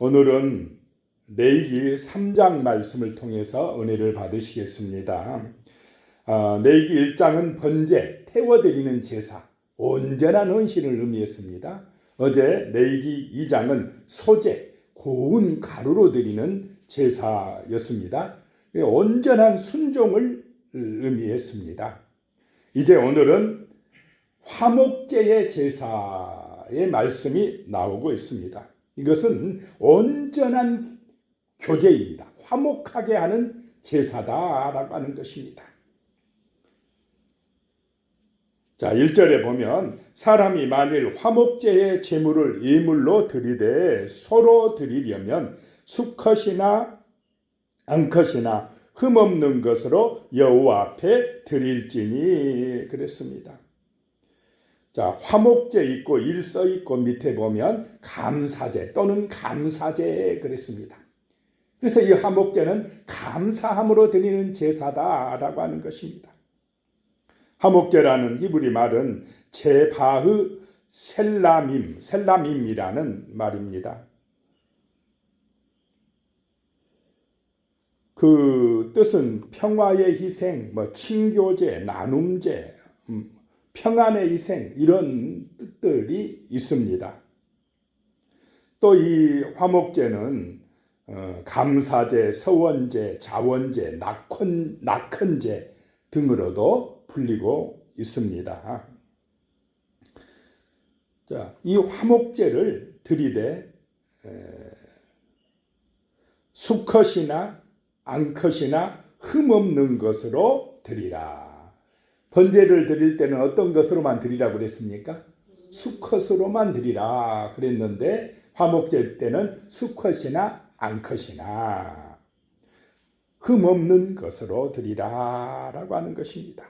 오늘은 레위기 3장 말씀을 통해서 은혜를 받으시겠습니다. 레위기 1장은 번제, 태워드리는 제사, 온전한 헌신을 의미했습니다. 어제 레위기 2장은 소제, 고운 가루로 드리는 제사였습니다. 온전한 순종을 의미했습니다. 이제 오늘은 화목제의 제사의 말씀이 나오고 있습니다. 이것은 온전한 교제입니다. 화목하게 하는 제사다라고 하는 것입니다. 자, 1절에 보면 사람이 만일 화목제의 제물을 예물로 드리되 서로 드리려면 수컷이나 암컷이나 흠없는 것으로 여호와 앞에 드릴지니 그랬습니다. 자, 화목제 있고 일서 있고 밑에 보면 감사제 또는 감사제 그랬습니다. 그래서 이 화목제는 감사함으로 드리는 제사다라고 하는 것입니다. 화목제라는 히브리 말은 제바흐 셀람임이라는 말입니다. 그 뜻은 평화의 희생, 친교제, 나눔제, 평안의 희생 이런 뜻들이 있습니다. 또 이 화목제는 감사제, 서원제, 자원제, 낙헌제 등으로도 불리고 있습니다. 자, 이 화목제를 드리되 수컷이나 암컷이나 흠없는 것으로 드리라. 번제를 드릴 때는 어떤 것으로만 드리라고 그랬습니까? 수컷으로만 드리라 그랬는데 화목제 때는 수컷이나 암컷이나 흠없는 것으로 드리라라고 하는 것입니다.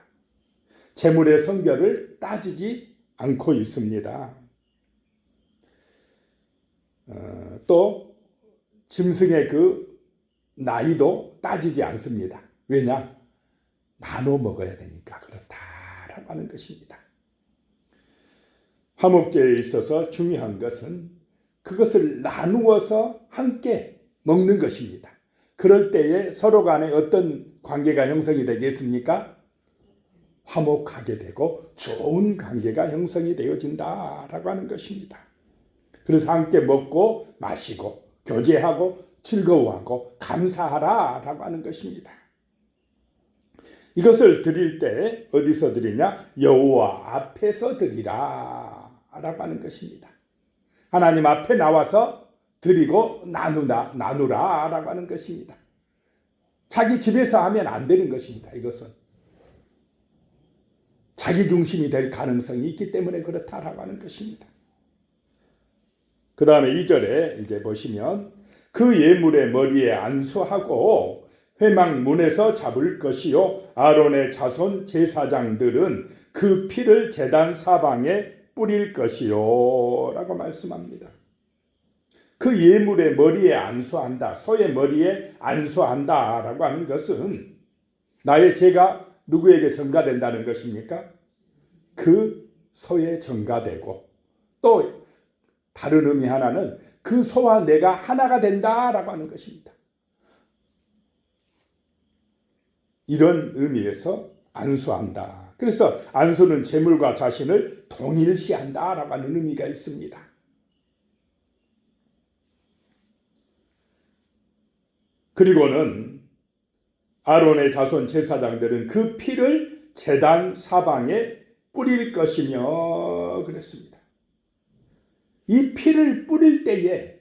제물의 성별을 따지지 않고 있습니다. 또 짐승의 그 나이도 따지지 않습니다. 왜냐? 나눠 먹어야 되니까 그렇다라고 하는 것입니다. 화목제에 있어서 중요한 것은 그것을 나누어서 함께 먹는 것입니다. 그럴 때에 서로 간에 어떤 관계가 형성이 되겠습니까? 화목하게 되고 좋은 관계가 형성이 되어진다라고 하는 것입니다. 그래서 함께 먹고 마시고 교제하고 즐거워하고 감사하라라고 하는 것입니다. 이것을 드릴 때 어디서 드리냐? 여호와 앞에서 드리라라고 하는 것입니다. 하나님 앞에 나와서 드리고 나누라라고 하는 것입니다. 자기 집에서 하면 안 되는 것입니다. 이것은 자기 중심이 될 가능성이 있기 때문에 그렇다라고 하는 것입니다. 그 다음에 2절에 이제 보시면 그 예물의 머리에 안수하고 회막문에서 잡을 것이요 아론의 자손 제사장들은 그 피를 제단 사방에 뿌릴 것이요 라고 말씀합니다. 그 예물의 머리에 안수한다, 소의 머리에 안수한다 라고 하는 것은 나의 죄가 누구에게 전가된다는 것입니까? 그 소에 전가되고 또 다른 의미 하나는 그 소와 내가 하나가 된다라고 하는 것입니다. 이런 의미에서 안수한다. 그래서 안수는 제물과 자신을 동일시한다라고 하는 의미가 있습니다. 그리고는 아론의 자손 제사장들은 그 피를 제단 사방에 뿌릴 것이며 그랬습니다. 이 피를 뿌릴 때에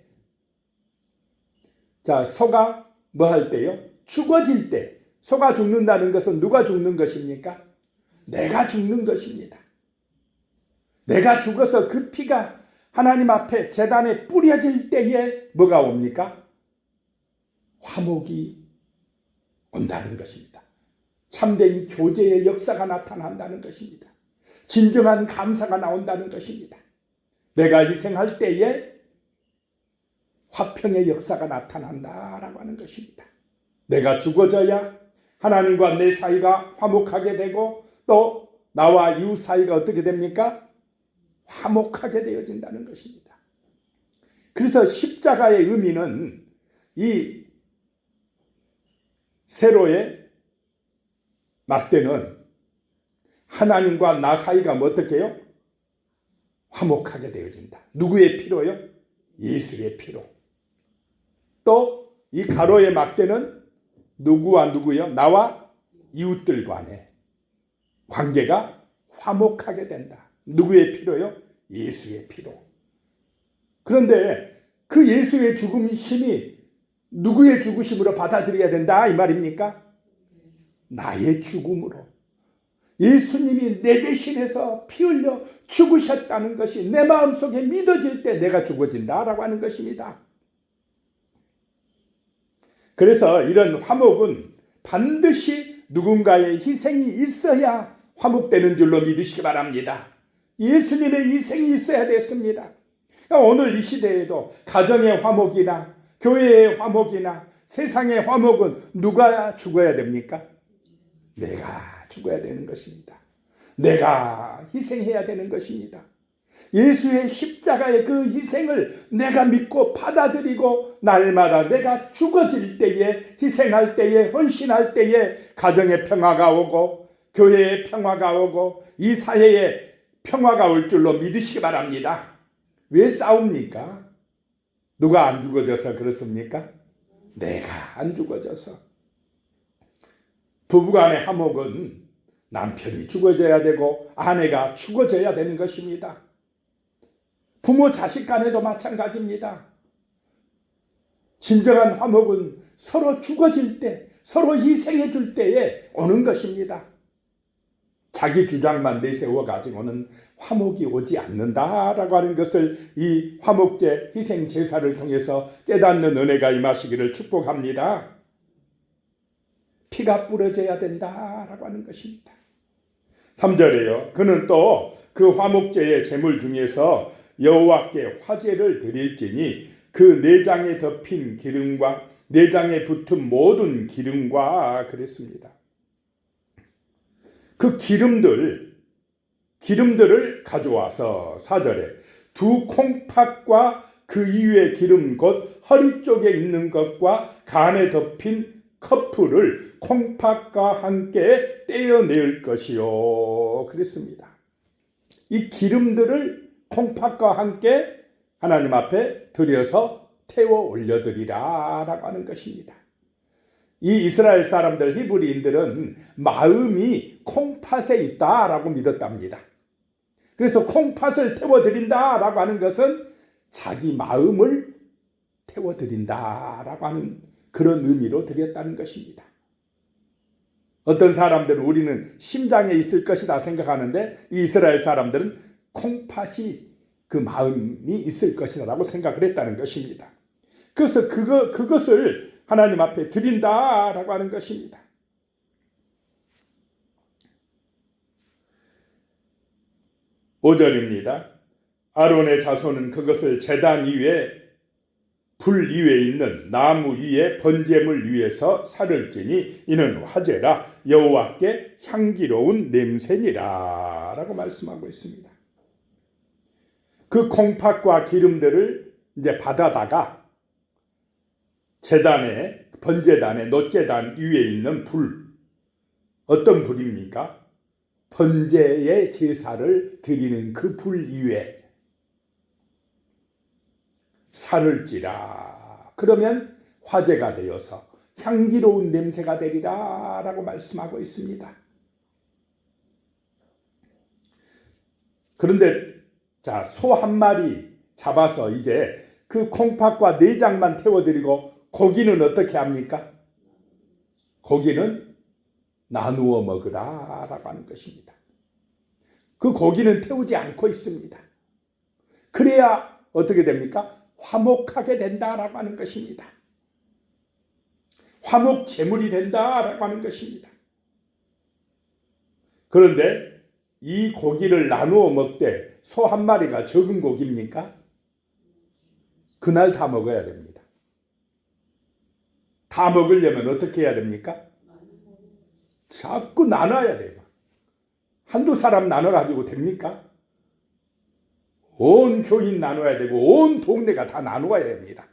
자, 소가 뭐 할 때요? 죽어질 때. 소가 죽는다는 것은 누가 죽는 것입니까? 내가 죽는 것입니다. 내가 죽어서 그 피가 하나님 앞에 제단에 뿌려질 때에 뭐가 옵니까? 화목이 온다는 것입니다. 참된 교제의 역사가 나타난다는 것입니다. 진정한 감사가 나온다는 것입니다. 내가 희생할 때에 화평의 역사가 나타난다라고 하는 것입니다. 내가 죽어져야 하나님과 내 사이가 화목하게 되고 또 나와 이웃 사이가 어떻게 됩니까? 화목하게 되어진다는 것입니다. 그래서 십자가의 의미는 이 세로의 막대는 하나님과 나 사이가 어떻게 해요? 화목하게 되어진다. 누구의 피로요? 예수의 피로. 또 이 가로의 막대는 누구와 누구요? 나와 이웃들 간의 관계가 화목하게 된다. 누구의 피로요? 예수의 피로. 그런데 그 예수의 죽음심이 누구의 죽으심으로 받아들여야 된다 이 말입니까? 나의 죽음으로. 예수님이 내 대신해서 피 흘려 죽으셨다는 것이 내 마음속에 믿어질 때 내가 죽어진다라고 하는 것입니다. 그래서 이런 화목은 반드시 누군가의 희생이 있어야 화목되는 줄로 믿으시기 바랍니다. 예수님의 희생이 있어야 됐습니다. 오늘 이 시대에도 가정의 화목이나 교회의 화목이나 세상의 화목은 누가 죽어야 됩니까? 내가 죽어야 되는 것입니다. 내가 희생해야 되는 것입니다. 예수의 십자가의 그 희생을 내가 믿고 받아들이고 날마다 내가 죽어질 때에, 희생할 때에, 헌신할 때에 가정의 평화가 오고 교회의 평화가 오고 이 사회에 평화가 올 줄로 믿으시기 바랍니다. 왜 싸웁니까? 누가 안 죽어져서 그렇습니까? 내가 안 죽어져서. 부부간의 화목은 남편이 죽어져야 되고 아내가 죽어져야 되는 것입니다. 부모 자식 간에도 마찬가지입니다. 진정한 화목은 서로 죽어질 때, 서로 희생해 줄 때에 오는 것입니다. 자기 주장만 내세워 가지고는 화목이 오지 않는다라고 하는 것을 이 화목제 희생 제사를 통해서 깨닫는 은혜가 임하시기를 축복합니다. 피가 뿌려져야 된다라고 하는 것입니다. 3절에요. 그는 또 그 화목제의 제물 중에서 여호와께 화제를 드릴지니 그 내장에 덮인 기름과 내장에 붙은 모든 기름과 그랬습니다. 그 기름들을 가져와서 4절에 두 콩팥과 그 이유의 기름 곧 허리 쪽에 있는 것과 간에 덮인 커플을 콩팥과 함께 떼어낼 것이요 그랬습니다. 이 기름들을 콩팥과 함께 하나님 앞에 들여서 태워 올려드리라 라고 하는 것입니다. 이 이스라엘 사람들 히브리인들은 마음이 콩팥에 있다라고 믿었답니다. 그래서 콩팥을 태워드린다라고 하는 것은 자기 마음을 태워드린다라고 하는 그런 의미로 드렸다는 것입니다. 어떤 사람들은 우리는 심장에 있을 것이다 생각하는데 이 이스라엘 사람들은 콩팥이 그 마음이 있을 것이라고 생각을 했다는 것입니다. 그래서 그것을 하나님 앞에 드린다라고 하는 것입니다. (5절입니다) 아론의 자손은 그것을 제단 위에 불 위에 있는 나무 위에 번제물 위에서 살을지니 이는 화제라 여호와께 향기로운 냄새니라 라고 말씀하고 있습니다. 그 콩팥과 기름들을 이제 받아다가 제단에 번제단에 놋제단 위에 있는 불, 어떤 불입니까? 번제의 제사를 드리는 그 불 위에 살을지라. 그러면 화제가 되어서 향기로운 냄새가 되리라 라고 말씀하고 있습니다. 그런데 자, 소 한 마리 잡아서 이제 그 콩팥과 내장만 태워드리고 고기는 어떻게 합니까? 고기는 나누어 먹으라 라고 하는 것입니다. 그 고기는 태우지 않고 있습니다. 그래야 어떻게 됩니까? 화목하게 된다라고 하는 것입니다. 화목 제물이 된다라고 하는 것입니다. 그런데 이 고기를 나누어 먹되 소 한 마리가 적은 고기입니까? 그날 다 먹어야 됩니다. 다 먹으려면 어떻게 해야 됩니까? 자꾸 나눠야 돼요. 한두 사람 나눠가지고 됩니까? 온 교인 나눠야 되고 온 동네가 다 나누어야 됩니다.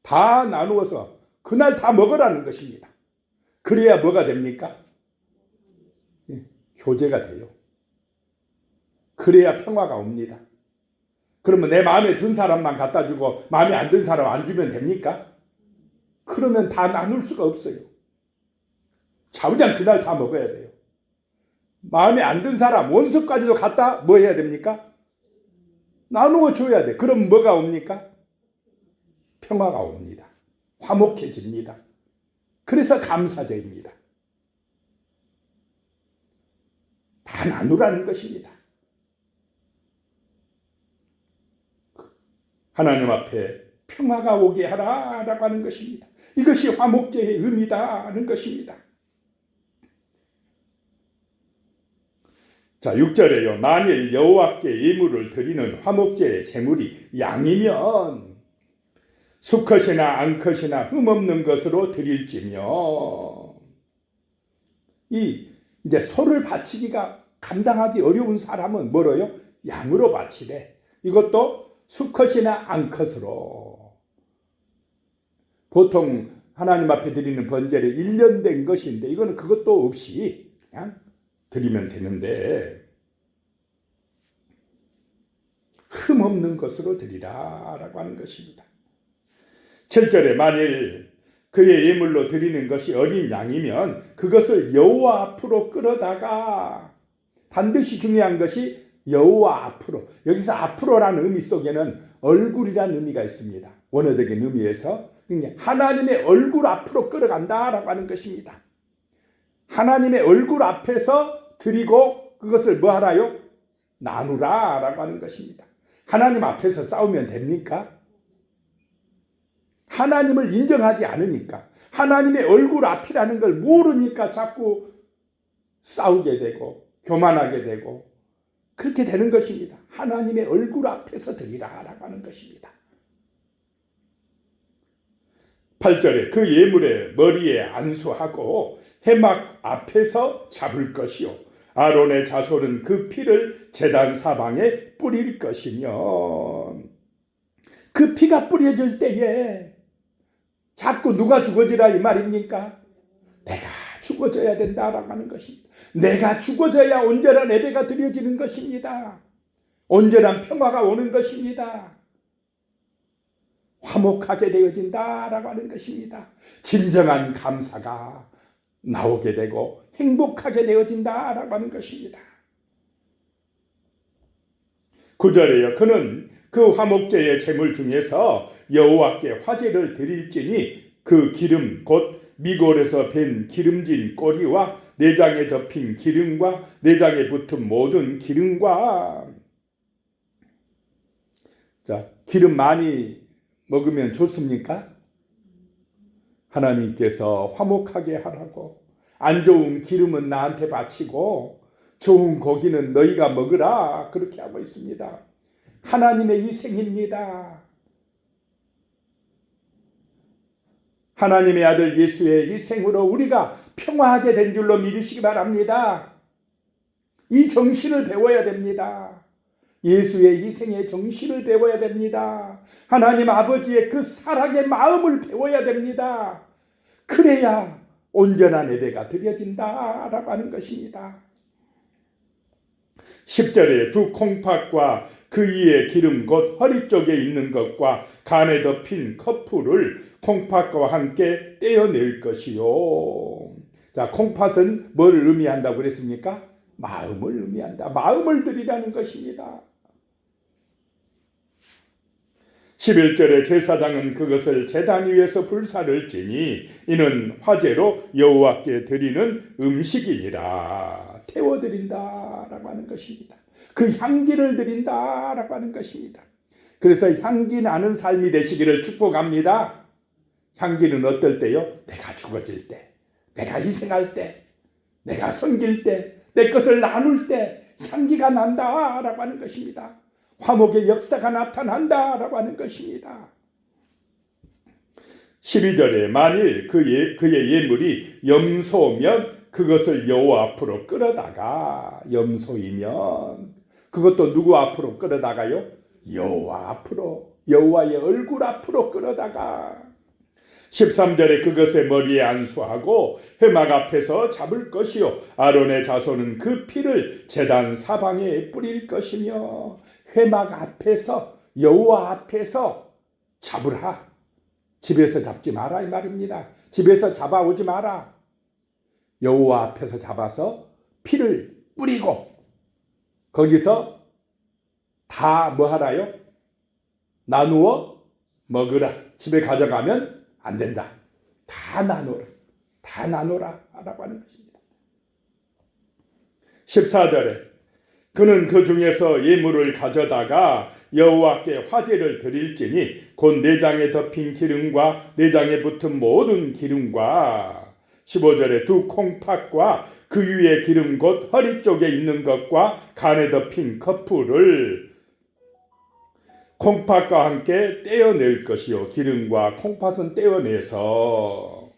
다 나누어서 그날 다 먹으라는 것입니다. 그래야 뭐가 됩니까? 교제가 돼요. 그래야 평화가 옵니다. 그러면 내 마음에 든 사람만 갖다 주고 마음에 안 든 사람 안 주면 됩니까? 그러면 다 나눌 수가 없어요. 자우장 그날 다 먹어야 돼요. 마음에 안 든 사람 원수까지도 갖다 뭐 해야 됩니까? 나누어 줘야 돼. 그럼 뭐가 옵니까? 평화가 옵니다. 화목해집니다. 그래서 감사제입니다. 다 나누라는 것입니다. 하나님 앞에 평화가 오게 하라라고 하는 것입니다. 이것이 화목제의 의미다 하는 것입니다. 자, 6절에요. 만일 여호와께 예물을 드리는 화목제의 제물이 양이면 수컷이나 암컷이나 흠없는 것으로 드릴지며, 이제 소를 바치기가 감당하기 어려운 사람은 뭐로요? 양으로 바치되, 이것도 수컷이나 암컷으로. 보통 하나님 앞에 드리는 번제를 1년 된 것인데 이거는 그것도 없이 그냥 드리면 되는데, 흠없는 것으로 드리라라고 하는 것입니다. 7절에 만일 그의 예물로 드리는 것이 어린 양이면 그것을 여호와 앞으로 끌어다가, 반드시 중요한 것이 여호와 앞으로. 여기서 앞으로라는 의미 속에는 얼굴이라는 의미가 있습니다. 원어적인 의미에서 하나님의 얼굴 앞으로 끌어간다라고 하는 것입니다. 하나님의 얼굴 앞에서 드리고 그것을 뭐 하라요? 나누라라고 하는 것입니다. 하나님 앞에서 싸우면 됩니까? 하나님을 인정하지 않으니까, 하나님의 얼굴 앞이라는 걸 모르니까 자꾸 싸우게 되고 교만하게 되고 그렇게 되는 것입니다. 하나님의 얼굴 앞에서 드리라라고 하는 것입니다. 8절에 그 예물의 머리에 안수하고 회막 앞에서 잡을 것이요, 아론의 자손은 그 피를 제단 사방에 뿌릴 것이며. 그 피가 뿌려질 때에 자꾸 누가 죽어지라 이 말입니까? 내가 죽어져야 된다라고 하는 것입니다. 내가 죽어져야 온전한 예배가 드려지는 것입니다. 온전한 평화가 오는 것입니다. 화목하게 되어진다라고 하는 것입니다. 진정한 감사가 나오게 되고 행복하게 되어진다라고 하는 것입니다. 9절에요. 그는 그 화목제의 제물 중에서 여호와께 화제를 드릴지니 그 기름 곧 미골에서 밴 기름진 꼬리와 내장에 덮인 기름과 내장에 붙은 모든 기름과. 자, 기름 많이 먹으면 좋습니까? 하나님께서 화목하게 하라고, 안 좋은 기름은 나한테 바치고 좋은 고기는 너희가 먹으라, 그렇게 하고 있습니다. 하나님의 희생입니다. 하나님의 아들 예수의 희생으로 우리가 평화하게 된 줄로 믿으시기 바랍니다. 이 정신을 배워야 됩니다. 예수의 희생의 정신을 배워야 됩니다. 하나님 아버지의 그 사랑의 마음을 배워야 됩니다. 그래야 온전한 예배가 드려진다라고 하는 것입니다. 10절에 두 콩팥과 그 위에 기름 곧 허리 쪽에 있는 것과 간에 덮인 커플을 콩팥과 함께 떼어낼 것이요. 자, 콩팥은 뭘 의미한다고 그랬습니까? 마음을 의미한다. 마음을 드리라는 것입니다. 11절에 제사장은 그것을 제단 위에서 불사를 지니 이는 화제로 여호와께 드리는 음식이니라. 태워드린다라고 하는 것입니다. 그 향기를 드린다라고 하는 것입니다. 그래서 향기 나는 삶이 되시기를 축복합니다. 향기는 어떨 때요? 내가 죽어질 때, 내가 희생할 때, 내가 섬길 때, 내 것을 나눌 때 향기가 난다라고 하는 것입니다. 화목의 역사가 나타난다라고 하는 것입니다. 12절에 만일 그의 예물이 염소면 그것을 여호와 앞으로 끌어다가, 염소이면 그것도 누구 앞으로 끌어다가요? 여호와 앞으로, 여호와의 얼굴 앞으로 끌어다가 13절에 그것의 머리에 안수하고 회막 앞에서 잡을 것이요 아론의 자손은 그 피를 제단 사방에 뿌릴 것이며 회막 앞에서, 여호와 앞에서 잡으라. 집에서 잡지 마라 이 말입니다. 집에서 잡아오지 마라. 여호와 앞에서 잡아서 피를 뿌리고 거기서 다 뭐 하라요? 나누어 먹으라. 집에 가져가면 안 된다. 다 나누라. 다 나누라 라고 하는 것입니다. 14절에 그는 그 중에서 예물을 가져다가 여호와께 화제를 드릴지니 곧 내장에 덮인 기름과 내장에 붙은 모든 기름과 15절에 두 콩팥과 그 위에 기름 곧 허리 쪽에 있는 것과 간에 덮인 커플을 콩팥과 함께 떼어낼 것이요 기름과 콩팥은 떼어내서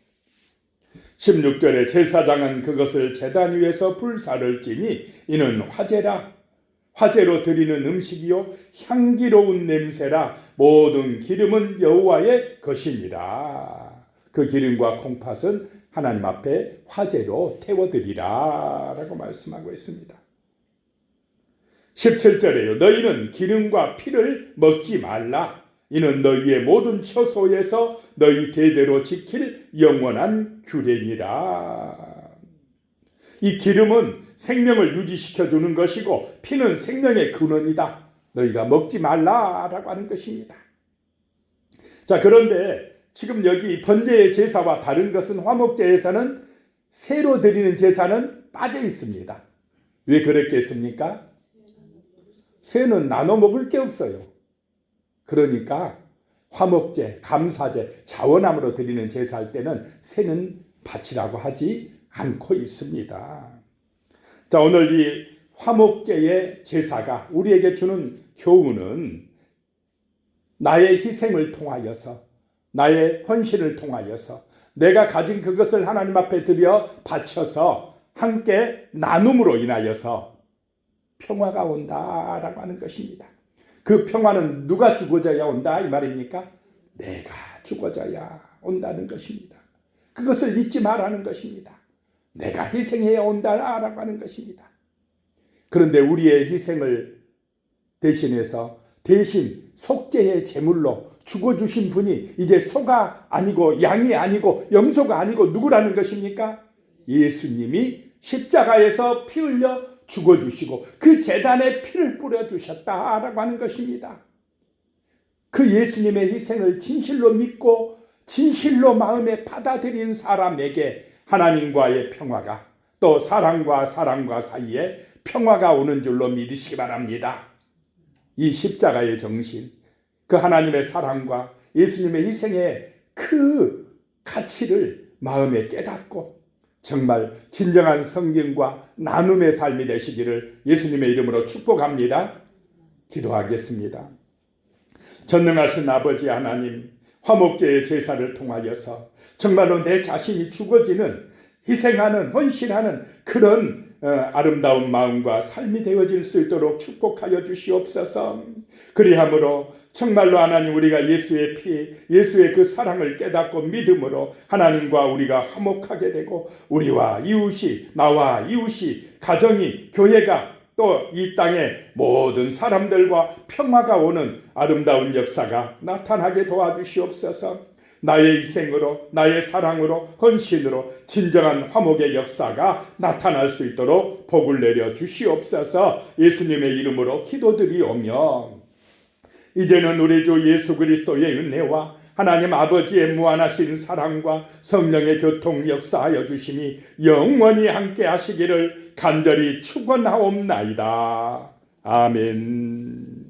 16절에 제사장은 그것을 제단 위에서 불사를 찌니 이는 화제라. 화제로 드리는 음식이요 향기로운 냄새라. 모든 기름은 여호와의 것이니라. 그 기름과 콩팥은 하나님 앞에 화제로 태워드리라 라고 말씀하고 있습니다. 17절에요. 너희는 기름과 피를 먹지 말라. 이는 너희의 모든 처소에서 너희 대대로 지킬 영원한 규례니라. 이 기름은 생명을 유지시켜주는 것이고 피는 생명의 근원이다. 너희가 먹지 말라라고 하는 것입니다. 자, 그런데 지금 여기 번제의 제사와 다른 것은 화목제에서는 새로 드리는 제사는 빠져 있습니다. 왜 그랬겠습니까? 새는 나눠 먹을 게 없어요. 그러니까 화목제, 감사제, 자원함으로 드리는 제사할 때는 새는 바치라고 하지 않고 있습니다. 자, 오늘 이 화목제의 제사가 우리에게 주는 교훈은 나의 희생을 통하여서, 나의 헌신을 통하여서 내가 가진 그것을 하나님 앞에 드려 바쳐서 함께 나눔으로 인하여서 평화가 온다라고 하는 것입니다. 그 평화는 누가 주고져야 온다 이 말입니까? 내가 주고져야 온다는 것입니다. 그것을 잊지 말라는 것입니다. 내가 희생해야 온다라고 하는 것입니다. 그런데 우리의 희생을 대신해서 대신 속죄의 제물로 죽어주신 분이 이제 소가 아니고 양이 아니고 염소가 아니고 누구라는 것입니까? 예수님이 십자가에서 피 흘려 죽어주시고 그 제단에 피를 뿌려주셨다라고 하는 것입니다. 그 예수님의 희생을 진실로 믿고 진실로 마음에 받아들인 사람에게 하나님과의 평화가 또 사람과 사이에 평화가 오는 줄로 믿으시기 바랍니다. 이 십자가의 정신, 그 하나님의 사랑과 예수님의 희생의 그 가치를 마음에 깨닫고 정말 진정한 성경과 나눔의 삶이 되시기를 예수님의 이름으로 축복합니다. 기도하겠습니다. 전능하신 아버지 하나님, 화목제의 제사를 통하여서 정말로 내 자신이 죽어지는, 희생하는, 헌신하는 그런 아름다운 마음과 삶이 되어질 수 있도록 축복하여 주시옵소서. 그리함으로 정말로 하나님 우리가 예수의 피, 예수의 그 사랑을 깨닫고 믿음으로 하나님과 우리가 화목하게 되고 우리와 이웃이, 나와 이웃이, 가정이, 교회가 또 이 땅의 모든 사람들과 평화가 오는 아름다운 역사가 나타나게 도와주시옵소서. 나의 희생으로, 나의 사랑으로, 헌신으로 진정한 화목의 역사가 나타날 수 있도록 복을 내려 주시옵소서. 예수님의 이름으로 기도드리오며 이제는 우리 주 예수 그리스도의 은혜와 하나님 아버지의 무한하신 사랑과 성령의 교통 역사하여 주시니 영원히 함께 하시기를 간절히 축원하옵나이다. 아멘.